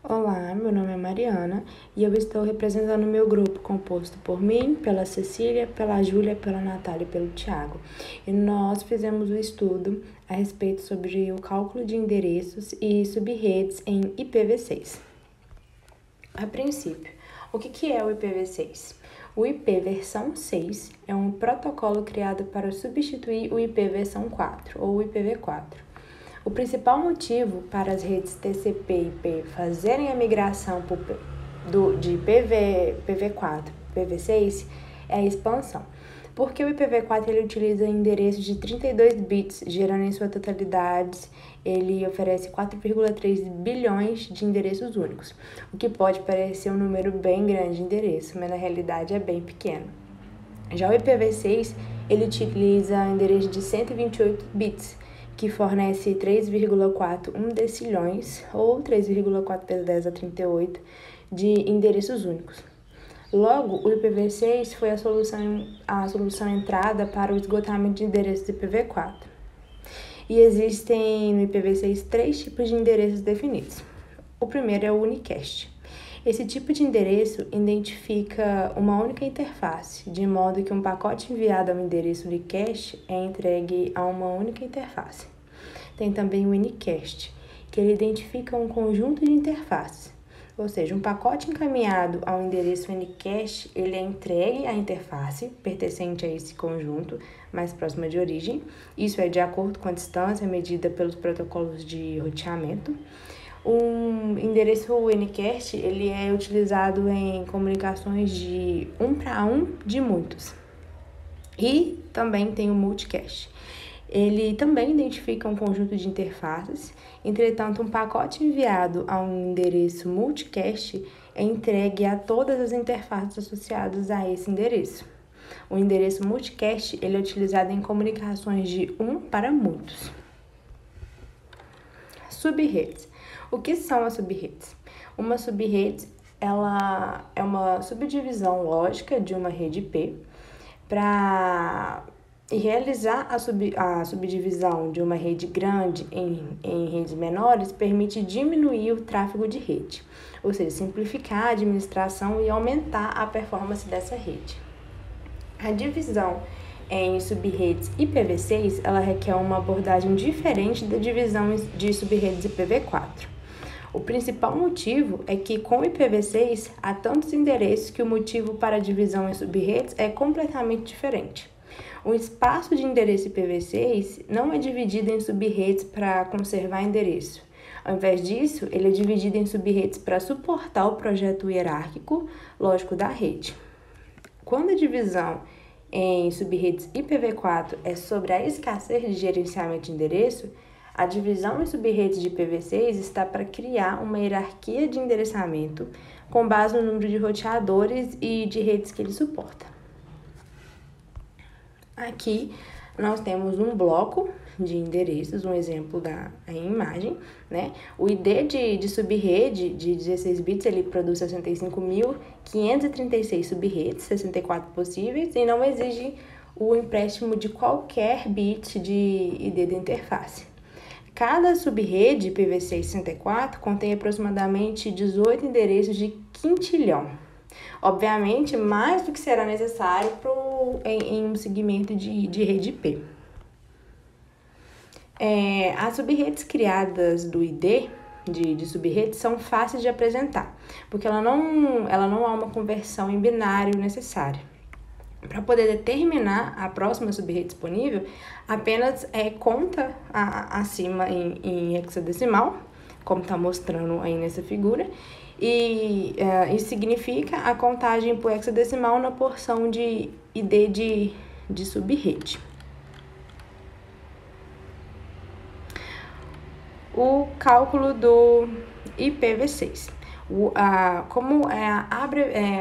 Olá, meu nome é Mariana e eu estou representando o meu grupo composto por mim, pela Cecília, pela Júlia, pela Natália e pelo Tiago. E nós fizemos um estudo a respeito sobre o cálculo de endereços e subredes em IPv6. A princípio, o que é o IPv6? O IP versão 6 é um protocolo criado para substituir o IP versão 4 ou IPv4. O principal motivo para as redes TCP/IP fazerem a migração de PV4 para IPv6 é a expansão, porque o IPv4 ele utiliza endereços de 32 bits, gerando em sua totalidade, ele oferece 4,3 bilhões de endereços únicos, o que pode parecer um número bem grande de endereços, mas na realidade é bem pequeno. Já o IPv6 ele utiliza endereços de 128 bits, que fornece 3,41 decilhões, ou 3,4 vezes 10 a 38, de endereços únicos. Logo, o IPv6 foi a solução entrada para o esgotamento de endereços de IPv4. E existem no IPv6 três tipos de endereços definidos. O primeiro é o unicast. Esse tipo de endereço identifica uma única interface, de modo que um pacote enviado ao endereço unicast é entregue a uma única interface. Tem também o unicast, que ele identifica um conjunto de interfaces, ou seja, um pacote encaminhado ao endereço unicast, ele é entregue à interface pertencente a esse conjunto mais próxima de origem. Isso é de acordo com a distância medida pelos protocolos de roteamento. Um endereço unicast ele é utilizado em comunicações de 1 para 1 de muitos. E também tem o multicast. Ele também identifica um conjunto de interfaces, entretanto, um pacote enviado a um endereço multicast é entregue a todas as interfaces associadas a esse endereço. O endereço multicast ele é utilizado em comunicações de 1 para muitos. Subredes. O que são as subredes? Uma subrede ela é uma subdivisão lógica de uma rede IP. Para realizar a subdivisão de uma rede grande em redes menores permite diminuir o tráfego de rede, ou seja, simplificar a administração e aumentar a performance dessa rede. A divisão em subredes IPv6 ela requer uma abordagem diferente da divisão de subredes IPv4. O principal motivo é que com o IPv6 há tantos endereços que o motivo para a divisão em subredes é completamente diferente. O espaço de endereço IPv6 não é dividido em subredes para conservar endereço. Ao invés disso, ele é dividido em subredes para suportar o projeto hierárquico lógico da rede. Quando a divisão em subredes IPv4 é sobre a escassez de gerenciamento de endereço, a divisão em subredes de IPv6 está para criar uma hierarquia de endereçamento com base no número de roteadores e de redes que ele suporta. Aqui nós temos um bloco de endereços, um exemplo da imagem, né? O ID de subrede de 16 bits, ele produz 65.536 subredes, 64 possíveis, e não exige o empréstimo de qualquer bit de ID da interface. Cada subrede IPv6-64 contém aproximadamente 18 endereços de quintilhão. Obviamente, mais do que será necessário em um segmento de rede IP. As subredes criadas do ID de subrede são fáceis de apresentar, porque ela não há uma conversão em binário necessária. Para poder determinar a próxima subrede disponível, apenas conta acima em hexadecimal, como está mostrando aí nessa figura, e isso significa a contagem por hexadecimal na porção de ID de subrede. O cálculo do IPv6.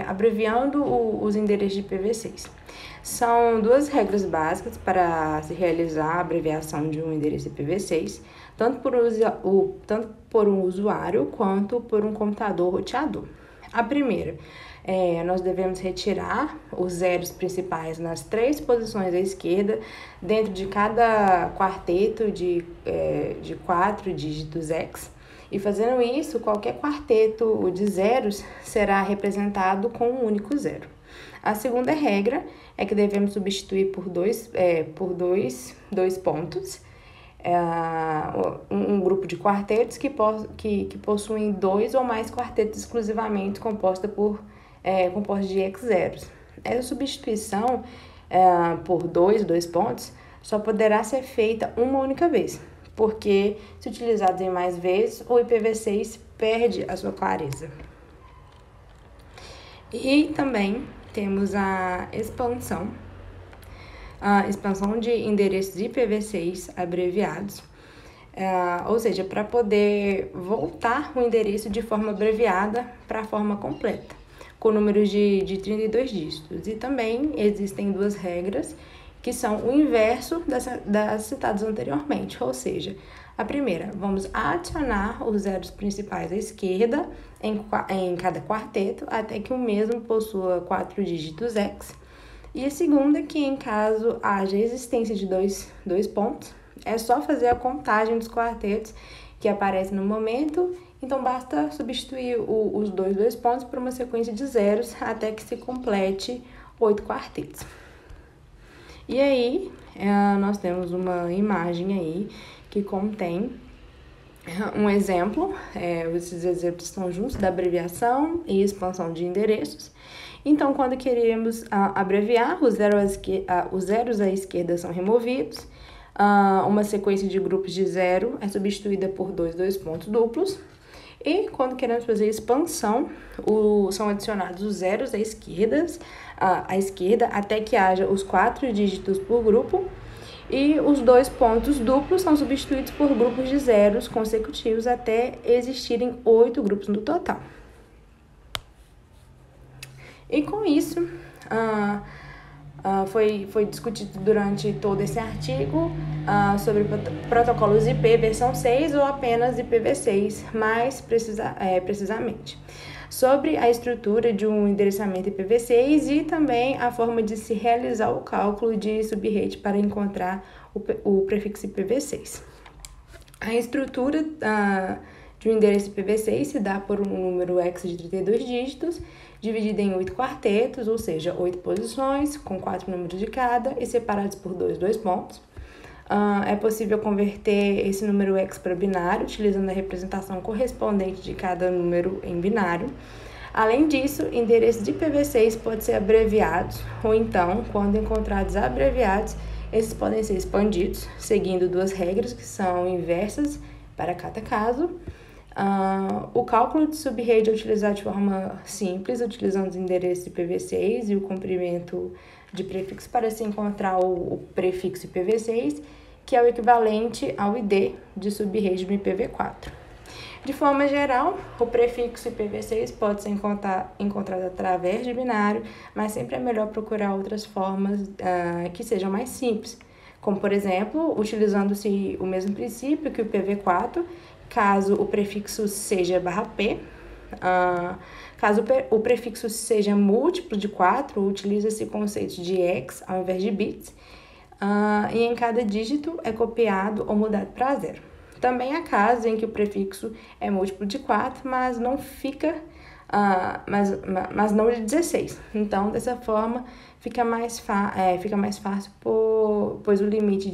Abreviando os endereços de IPv6. São duas regras básicas para se realizar a abreviação de um endereço IPv6, tanto por um usuário quanto por um computador roteador. A primeira, nós devemos retirar os zeros principais nas 3 posições à esquerda, dentro de cada quarteto de 4 dígitos hex, E fazendo isso, qualquer quarteto de zeros será representado com um único zero. A segunda regra é que devemos substituir por dois pontos um grupo de quartetos que possuem dois ou mais quartetos exclusivamente compostos de x zeros. Essa substituição por dois pontos só poderá ser feita uma única vez, porque se utilizados em mais vezes, o IPv6 perde a sua clareza. E também temos a expansão de endereços IPv6 abreviados, ou seja, para poder voltar o endereço de forma abreviada para a forma completa, com números de 32 dígitos. E também existem duas regras que são o inverso das citadas anteriormente, ou seja, a primeira, vamos adicionar os zeros principais à esquerda em cada quarteto até que o mesmo possua 4 dígitos x. E a segunda, que em caso haja existência de dois pontos, é só fazer a contagem dos quartetos que aparecem no momento, então basta substituir os dois pontos por uma sequência de zeros até que se complete 8 quartetos. E aí, nós temos uma imagem aí que contém um exemplo, esses exemplos estão juntos, da abreviação e expansão de endereços. Então, quando queremos abreviar, os zeros à esquerda são removidos, uma sequência de grupos de zero é substituída por dois pontos duplos, e quando queremos fazer expansão, são adicionados os zeros à esquerda até que haja os 4 dígitos por grupo, e os 2 pontos duplos são substituídos por grupos de zeros consecutivos até existirem 8 grupos no total. E com isso, foi discutido durante todo esse artigo sobre protocolos IP versão 6 ou apenas IPv6, mais precisamente, sobre a estrutura de um endereçamento IPv6 e também a forma de se realizar o cálculo de subrate para encontrar o prefixo IPv6. A estrutura de um endereço IPv6 se dá por um número x de 32 dígitos, dividido em 8 quartetos, ou seja, 8 posições, com 4 números de cada e separados por dois pontos. É possível converter esse número x para binário, utilizando a representação correspondente de cada número em binário. Além disso, endereços de IPv6 podem ser abreviados, ou então, quando encontrados abreviados, esses podem ser expandidos, seguindo duas regras que são inversas para cada caso. O cálculo de subrate é utilizado de forma simples, utilizando os endereços IPv6 e o comprimento de prefixo para se encontrar o prefixo IPv6, que é o equivalente ao ID de subrate do IPv4. De forma geral, o prefixo IPv6 pode ser encontrado através de binário, mas sempre é melhor procurar outras formas que sejam mais simples, como, por exemplo, utilizando-se o mesmo princípio que o IPv4, caso o prefixo seja /p, caso o prefixo seja múltiplo de 4, utiliza-se o conceito de hex ao invés de bits, e em cada dígito é copiado ou mudado para 0. Também há casos em que o prefixo é múltiplo de 4, mas não mas não de 16. Então, dessa forma, fica mais fácil, pois o limite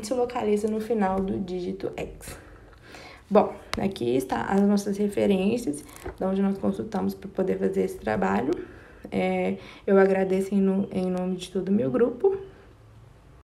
se localiza no final do dígito x. Bom, aqui está as nossas referências, de onde nós consultamos para poder fazer esse trabalho. Eu agradeço em nome de todo o meu grupo.